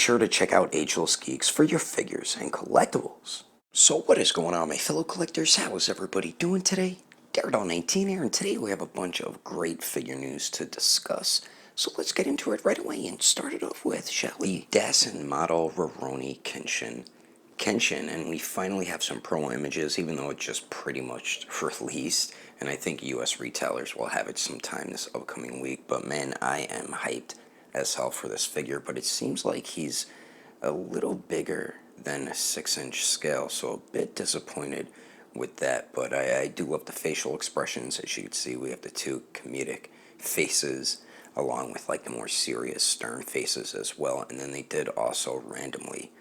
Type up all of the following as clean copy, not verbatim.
sure to check out Agelessgeeks for your figures and collectibles. So what is going on, my fellow collectors? How is everybody doing today? Daredevil19 here, and today we have a bunch of great figure news to discuss. So let's get into it right away and start it off with Shelley Dasin Model Revoltech Kenshin, and we finally have some promo images, even though it just pretty much released, and I think US retailers will have it sometime this upcoming week. But man, I am hyped as hell for this figure, but it seems like he's a little bigger than a 6-inch scale, so a bit disappointed with that. But I do love the facial expressions. As you can see, we have the two comedic faces along with like the more serious stern faces as well. And then they did also randomly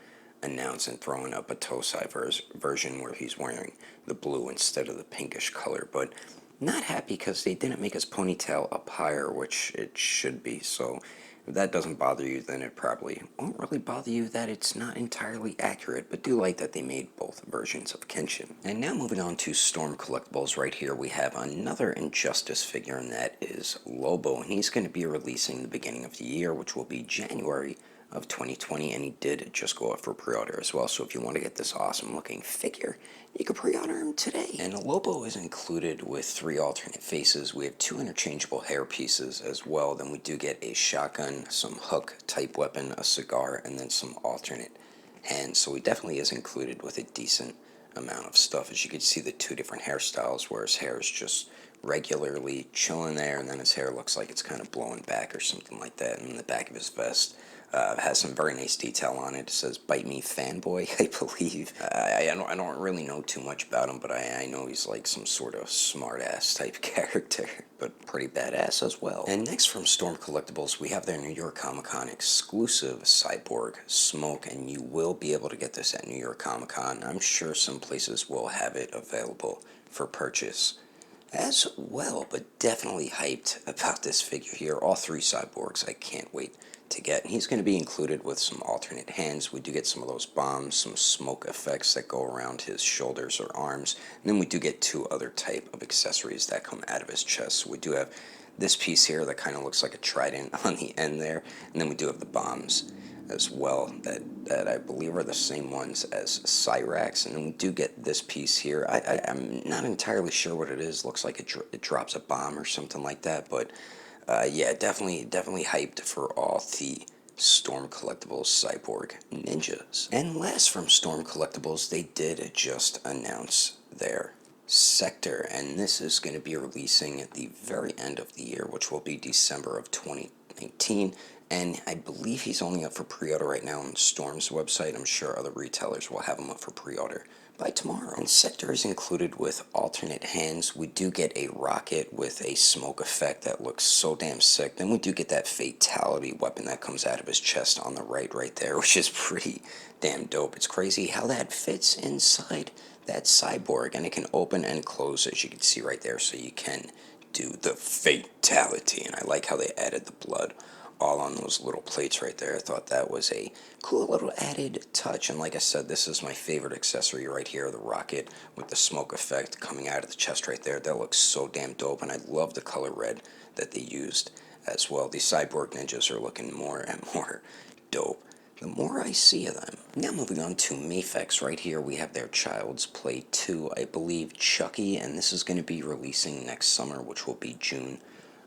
announce and throwing up a Tosai version where he's wearing the blue instead of the pinkish color. But not happy because they didn't make his ponytail up higher, which it should be. So if that doesn't bother you, then it probably won't really bother you that it's not entirely accurate, but do like that they made both versions of Kenshin. And now moving on to Storm Collectibles, right here we have another Injustice figure, and that is Lobo, and he's going to be releasing the beginning of the year, which will be January of 2020, and he did just go up for pre-order as well. So if you want to get this awesome looking figure, you can pre-order him today. And Lobo is included with 3 alternate faces. We have 2 interchangeable hair pieces as well. Then we do get a shotgun, some hook type weapon, a cigar, and then some alternate hands. So he definitely is included with a decent amount of stuff. As you can see, the 2 different hairstyles, where his hair is just regularly chilling there, and then his hair looks like it's kind of blowing back or something like that. And in the back of his vest has some very nice detail on it. It says "Bite Me Fanboy," I believe. I don't really know too much about him, but I know he's like some sort of smart-ass type character, but pretty badass as well. And next from Storm Collectibles, we have their New York Comic Con exclusive Cyborg Smoke, and you will be able to get this at New York Comic Con. I'm sure some places will have it available for purchase as well, but definitely hyped about this figure here. All 3 cyborgs I can't wait to get, and he's going to be included with some alternate hands. We do get some of those bombs, some smoke effects that go around his shoulders or arms, and then we do get 2 other type of accessories that come out of his chest. So we do have this piece here that kind of looks like a trident on the end there, and then we do have the bombs as well that I believe are the same ones as Cyrax. And then we do get this piece here. I'm not entirely sure what it is. Looks like it drops a bomb or something like that, but yeah, definitely hyped for all the Storm Collectibles Cyborg Ninjas. And last from Storm Collectibles, they did just announce their Sektor, and this is going to be releasing at the very end of the year, which will be December of 2019. And I believe he's only up for pre-order right now on Storm's website. I'm sure other retailers will have him up for pre-order by tomorrow. And Sektor is included with alternate hands. We do get a rocket with a smoke effect that looks so damn sick. Then we do get that fatality weapon that comes out of his chest on the right there, which is pretty damn dope. It's crazy how that fits inside that cyborg, and it can open and close, as you can see right there, so you can do the fatality. And I like how they added the blood all on those little plates right there. I thought that was a cool little added touch. And like I said, this is my favorite accessory right here, the rocket with the smoke effect coming out of the chest right there. That looks so damn dope, and I love the color red that they used as well. These Cyborg Ninjas are looking more and more dope the more I see of them. Now moving on to Mafex, right here we have their Child's Play 2, I believe, Chucky, and this is going to be releasing next summer, which will be June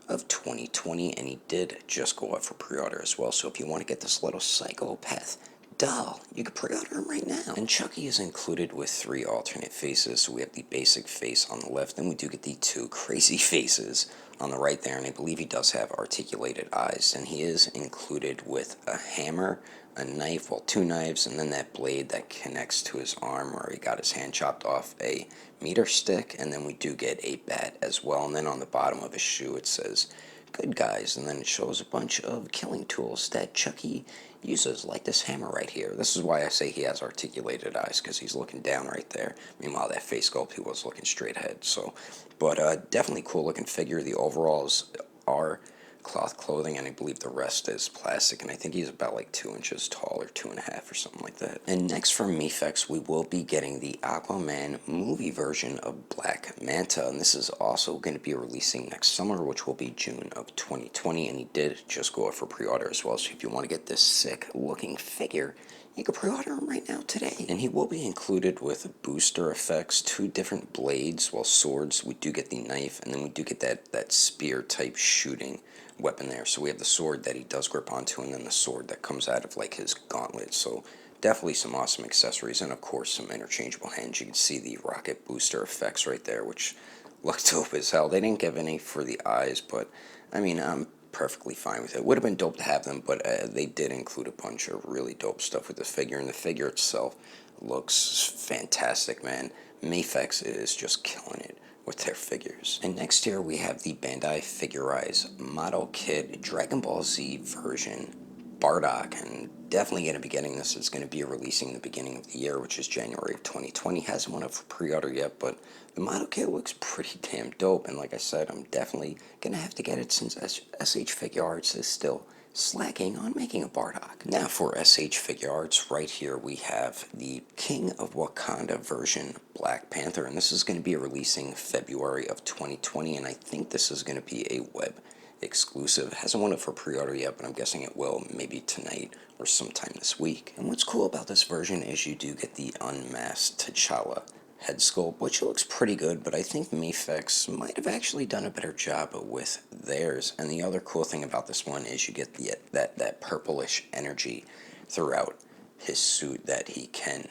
of 2020, and he did just go up for pre-order as well. So if you want to get this little psychopath doll, you can pre-order him right now. And Chucky is included with 3 alternate faces. So we have the basic face on the left, then we do get the 2 crazy faces on the right there, and I believe he does have articulated eyes. And he is included with a hammer, a knife, well, 2 knives, and then that blade that connects to his arm where he got his hand chopped off, a meter stick, and then we do get a bat as well. And then on the bottom of his shoe it says "Good Guys," and then it shows a bunch of killing tools that Chucky uses, like this hammer right here. This is why I say he has articulated eyes, because he's looking down right there. Meanwhile, that face sculpt, he was looking straight ahead. So, but definitely cool looking figure. The overalls are cloth clothing, and I believe the rest is plastic, and I think he's about like 2 inches tall or 2.5 or something like that. And next from Mafex, we will be getting the Aquaman movie version of Black Manta, and this is also going to be releasing next summer, which will be June of 2020, and he did just go up for pre-order as well, so if you want to get this sick looking figure, you can pre-order him right now today. And he will be included with booster effects, 2 different blades, well, swords. We do get the knife, and then we do get that spear type shooting weapon there. So we have the sword that he does grip onto, and then the sword that comes out of like his gauntlet. So definitely some awesome accessories, and of course some interchangeable hands. You can see the rocket booster effects right there, which look dope as hell. They didn't give any for the eyes, but I mean, I'm perfectly fine with it. Would have been dope to have them, but they did include a bunch of really dope stuff with the figure, and the figure itself looks fantastic, man. Mafex is just killing it with their figures. And next here we have the Bandai Figurize Model Kit Dragon Ball Z version Bardock, and definitely going to be getting this. It's going to be releasing the beginning of the year, which is January of 2020. Hasn't went up for pre-order yet, but the model kit looks pretty damn dope, and like I said, I'm definitely going to have to get it since SH Figuarts is still slacking on making a Bardock. Now for SH Figuarts, right here we have the King of Wakanda version Black Panther, and this is going to be releasing February of 2020, and I think this is going to be a web exclusive. Hasn't won it for pre-order yet, but I'm guessing it will maybe tonight or sometime this week. And what's cool about this version is you do get the unmasked T'Challa head sculpt, which looks pretty good, but I think Mafex might have actually done a better job with theirs. And the other cool thing about this one is you get that purplish energy throughout his suit that he can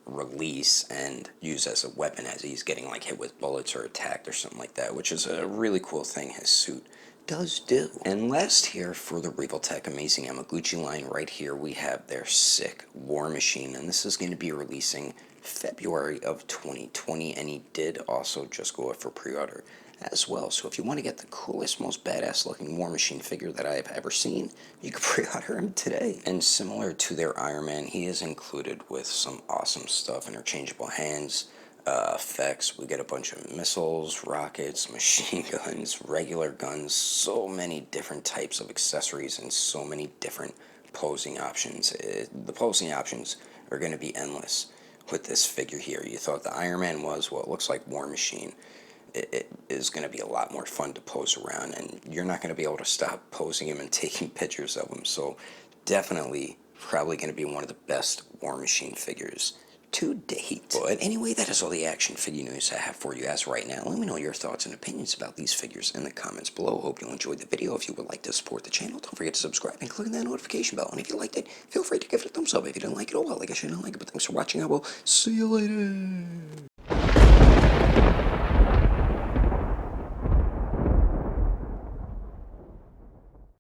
release and use as a weapon as he's getting like hit with bullets or attacked or something like that, which is a really cool thing his suit does do. And last here for the Revoltech Amazing Yamaguchi line, right here we have their sick War Machine, and this is going to be releasing February of 2020, and he did also just go up for pre-order as well. So if you want to get the coolest, most badass looking War Machine figure that I have ever seen, you can pre-order him today. And similar to their Iron Man, he is included with some awesome stuff, interchangeable hands, effects. We get a bunch of missiles, rockets, machine guns, regular guns, so many different types of accessories and so many different posing options. The posing options are going to be endless with this figure here. You thought the Iron Man was, well, it looks like War Machine. It is going to be a lot more fun to pose around, and you're not going to be able to stop posing him and taking pictures of him. So definitely probably going to be one of the best War Machine figures to date. But anyway, that is all the action figure news I have for you as right now. Let me know your thoughts and opinions about these figures in the comments below. Hope you enjoyed the video. If you would like to support the channel, don't forget to subscribe and click on that notification bell. And if you liked it, feel free to give it a thumbs up. If you didn't like it, oh well, like I said, I didn't like it. But thanks for watching. I will see you later.